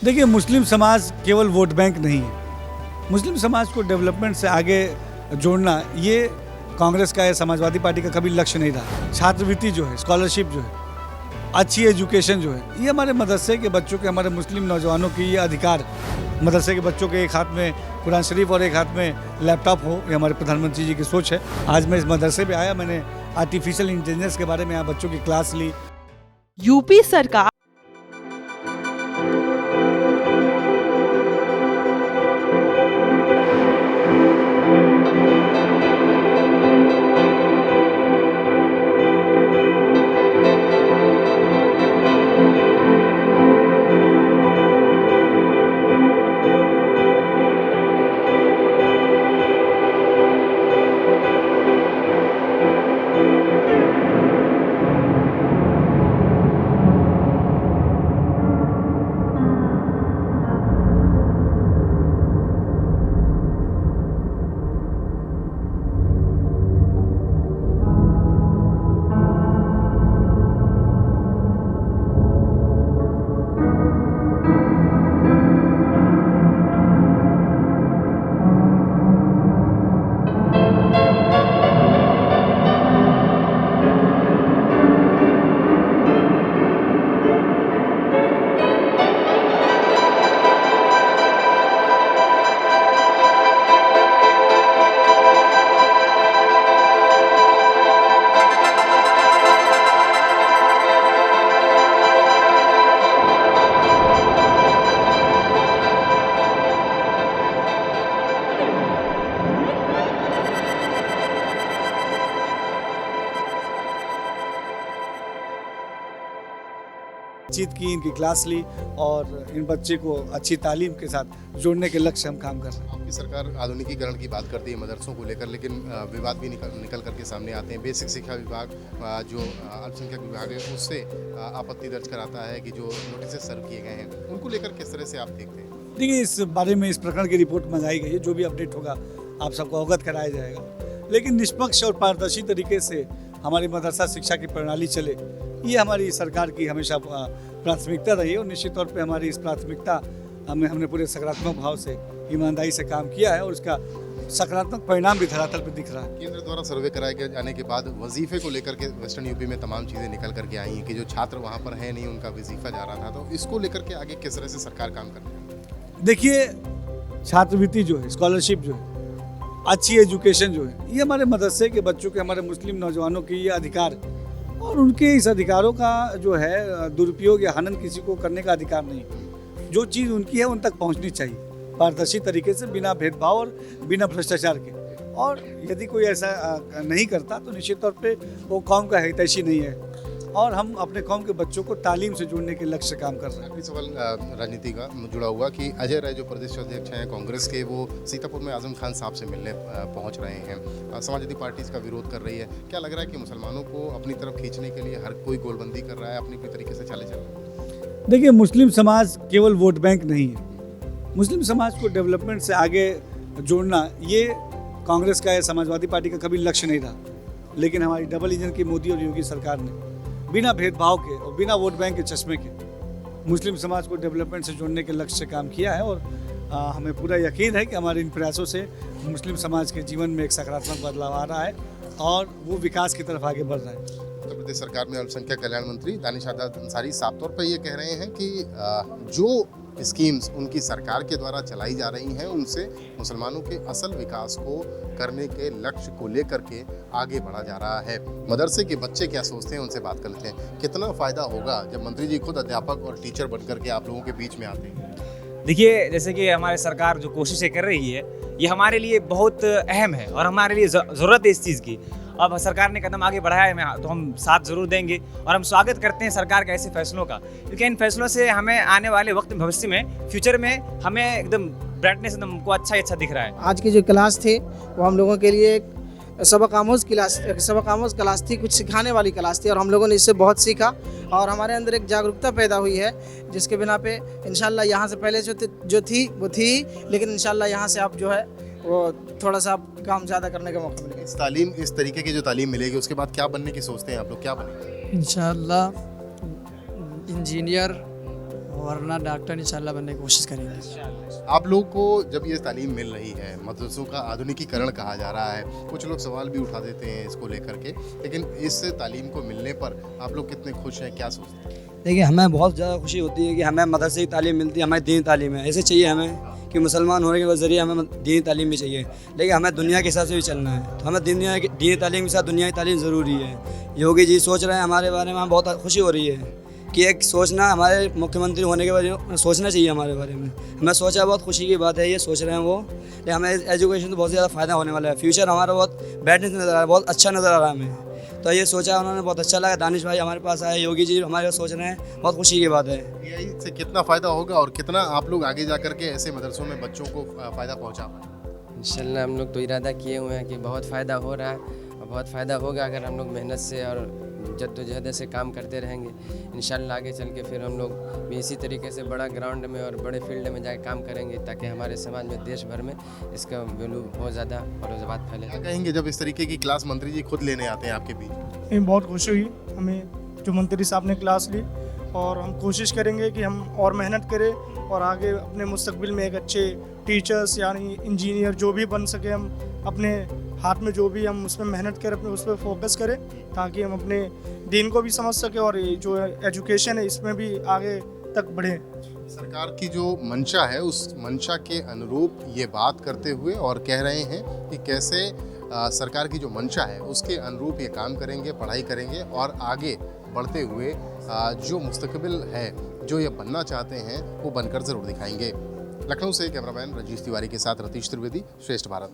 देखिए, मुस्लिम समाज केवल वोट बैंक नहीं है। मुस्लिम समाज को डेवलपमेंट से आगे जोड़ना ये कांग्रेस का या समाजवादी पार्टी का कभी लक्ष्य नहीं रहा। छात्रवृत्ति जो है, स्कॉलरशिप जो है, अच्छी एजुकेशन जो है, ये हमारे मदरसे के बच्चों के, हमारे मुस्लिम नौजवानों की ये अधिकार। मदरसे के बच्चों के एक हाथ में कुरान शरीफ और एक हाथ में लैपटॉप हो, ये हमारे प्रधानमंत्री जी की सोच है। आज मैं इस मदरसे पे आया, मैंने आर्टिफिशियल इंटेलिजेंस के बारे में यहाँ बच्चों की क्लास ली। यूपी सरकार बातचीत की, इनकी क्लास ली और इन बच्चे को अच्छी तालीम के साथ जोड़ने के लक्ष्य हम काम कर रहे हैं। आपकी सरकार आधुनिकीकरण की बात करती है मदरसों को लेकर, लेकिन विवाद भी निकल करके सामने आते हैं। बेसिक शिक्षा विभाग जो अल्पसंख्यक विभाग है उससे आपत्ति दर्ज कराता है कि जो नोटिस सर्व किए गए हैं उनको लेकर किस तरह से आप देखते हैं? देखिए, इस बारे में इस प्रकरण की रिपोर्ट मंगाई गई है, जो भी अपडेट होगा आप सबको अवगत कराया जाएगा। लेकिन निष्पक्ष और पारदर्शी तरीके से हमारी मदरसा शिक्षा की प्रणाली चले, ये हमारी सरकार की हमेशा प्राथमिकता रही है और निश्चित तौर पे हमारी इस प्राथमिकता में हमने पूरे सकारात्मक भाव से, ईमानदारी से काम किया है और इसका सकारात्मक परिणाम भी धरातल पर दिख रहा है। केंद्र द्वारा सर्वे कराए जाने के बाद वजीफे को लेकर के वेस्टर्न यूपी में तमाम चीज़ें निकल करके आई हैं कि जो छात्र वहाँ पर हैं नहीं, उनका वजीफा जा रहा था, तो इसको लेकर के आगे किस तरह से सरकार काम कर रही है? देखिए, छात्रवृत्ति जो है, स्कॉलरशिप जो है, अच्छी एजुकेशन जो है, ये हमारे मदरसे के बच्चों के, हमारे मुस्लिम नौजवानों की ये अधिकार और उनके इस अधिकारों का जो है दुरुपयोग या हनन किसी को करने का अधिकार नहीं। जो चीज़ उनकी है उन तक पहुंचनी चाहिए पारदर्शी तरीके से, बिना भेदभाव और बिना भ्रष्टाचार के। और यदि कोई ऐसा नहीं करता तो निश्चित तौर पे वो कौम का हितैषी नहीं है और हम अपने कौम के बच्चों को तालीम से जोड़ने के लक्ष्य से काम कर रहे हैं। आखिरी सवाल राजनीति का जुड़ा हुआ कि अजय राय जो प्रदेश अध्यक्ष हैं कांग्रेस के, वो सीतापुर में आजम खान साहब से मिलने पहुंच रहे हैं। समाजवादी पार्टी इसका विरोध कर रही है। क्या लग रहा है कि मुसलमानों को अपनी तरफ खींचने के लिए हर कोई गोलबंदी कर रहा है, अपनी कोई तरीके से चाले चल रहा है? देखिए, मुस्लिम समाज केवल वोट बैंक नहीं है। मुस्लिम समाज को डेवलपमेंट से आगे जोड़ना ये कांग्रेस का या समाजवादी पार्टी का कभी लक्ष्य नहीं रहा। लेकिन हमारी डबल इंजन की मोदी और योगी सरकार ने बिना भेदभाव के और बिना वोट बैंक के चश्मे के मुस्लिम समाज को डेवलपमेंट से जोड़ने के लक्ष्य से काम किया है और हमें पूरा यकीन है कि हमारे इन प्रयासों से मुस्लिम समाज के जीवन में एक सकारात्मक बदलाव आ रहा है और वो विकास की तरफ आगे बढ़ रहा है। उत्तर प्रदेश सरकार में अल्पसंख्यक कल्याण मंत्री दानिश अंसारी साफ तौर पर ये कह रहे हैं कि जो स्कीम्स उनकी सरकार के द्वारा चलाई जा रही हैं उनसे मुसलमानों के असल विकास को करने के लक्ष्य को लेकर के आगे बढ़ा जा रहा है। मदरसे के बच्चे क्या सोचते हैं, उनसे बात कर लेते हैं। कितना फ़ायदा होगा जब मंत्री जी खुद अध्यापक और टीचर बन करके आप लोगों के बीच में आते हैं? देखिए, जैसे कि हमारी सरकार जो कोशिशें कर रही है ये हमारे लिए बहुत अहम है और हमारे लिए ज़रूरत है इस चीज़ की। अब सरकार ने कदम आगे बढ़ाया है तो हम साथ ज़रूर देंगे और हम स्वागत करते हैं सरकार के ऐसे फैसलों का, क्योंकि इन फैसलों से हमें आने वाले वक्त में, भविष्य में, फ्यूचर में हमें एकदम ब्राइटनेस एकदम हमको अच्छा ही अच्छा दिख रहा है। आज की जो क्लास थी वो हम लोगों के लिए एक सबक आमोज़ क्लास थी, कुछ सिखाने वाली क्लास थी और हम लोगों ने इससे बहुत सीखा और हमारे अंदर एक जागरूकता पैदा हुई है जिसके बिना पे इंशाल्लाह यहाँ से पहले जो थी वो थी, लेकिन इंशाल्लाह यहाँ से आप जो है वो थोड़ा सा काम ज़्यादा करने का मौका मिलेगा। इस तरीके की जो तालीम मिलेगी उसके बाद क्या बनने की सोचते हैं आप लोग? क्या बनेंगे? इंशाअल्लाह इंजीनियर वरना डॉक्टर इंशाल्लाह बनने की कोशिश करेंगे। आप लोग को जब ये तालीम मिल रही है, मदरसों का आधुनिकीकरण कहा जा रहा है, कुछ लोग सवाल भी उठा देते हैं इसको लेकर के, लेकिन इस तालीम को मिलने पर आप लोग कितने खुश हैं, क्या सोचते हैं? देखिए, हमें बहुत ज़्यादा खुशी होती है कि हमें मदरसे की तालीम मिलती है, हमारी दीनी तालीम है। ऐसे चाहिए हमें कि मुसलमान होने के ज़रिए हमें दीनी तालीम भी चाहिए, लेकिन हमें दुनिया के हिसाब से भी चलना है। तो हमें दीनी तालीम के साथ दुनिया की तालीम ज़रूरी है। योगी जी सोच रहे हैं हमारे बारे में, हमें बहुत खुशी हो रही है कि एक सोचना, हमारे मुख्यमंत्री होने के बारे में सोचना चाहिए हमारे बारे में। हमें सोचा, बहुत खुशी की बात है, ये सोच रहे हैं वो। लेकिन हमें एजुकेशन तो बहुत ज़्यादा फ़ायदा होने वाला है। फ्यूचर हमारा बहुत बेटर नज़र आ रहा है, बहुत अच्छा नज़र आ रहा है हमें। तो ये सोचा उन्होंने, बहुत अच्छा लगा। दानिश भाई हमारे पास आए, योगी जी हमारे सोच रहे हैं, बहुत खुशी की बात है। पीआई से कितना फ़ायदा होगा और कितना आप लोग आगे जा कर के ऐसे मदरसों में बच्चों को फ़ायदा पहुँचा पाएं? इंशाल्लाह हम लोग तो इरादा किए हुए हैं कि बहुत फ़ायदा हो रहा है और बहुत फ़ायदा होगा अगर हम लोग मेहनत से और जद्दोजहद से काम करते रहेंगे। इंशाल्लाह आगे चल के फिर हम लोग भी इसी तरीके से बड़ा ग्राउंड में और बड़े फील्ड में जाकर काम करेंगे, ताकि हमारे समाज में, देश भर में इसका वैल्यू बहुत ज़्यादा और बात फैले। क्या कहेंगे जब इस तरीके की क्लास मंत्री जी खुद लेने आते हैं आपके बीच? हमें बहुत खुशी हुई, हमें जो मंत्री साहब ने क्लास ली, और हम कोशिश करेंगे कि हम और मेहनत करें और आगे अपने मुस्तकबिल में एक अच्छे टीचर्स यानी इंजीनियर जो भी बन सके, हम अपने हाथ में जो भी हम उसमें मेहनत करें, अपने उस पर फोकस करें, ताकि हम अपने दीन को भी समझ सकें और ये जो एजुकेशन है इसमें भी आगे तक बढ़ें। सरकार की जो मंशा है उस मंशा के अनुरूप ये बात करते हुए और कह रहे हैं कि कैसे सरकार की जो मंशा है उसके अनुरूप ये काम करेंगे, पढ़ाई करेंगे और आगे बढ़ते हुए जो मुस्तकबिल है, जो ये बनना चाहते हैं, वो बनकर ज़रूर दिखाएंगे। लखनऊ से कैमरामैन रजीश तिवारी के साथ रतीश त्रिवेदी, श्रेष्ठ भारत।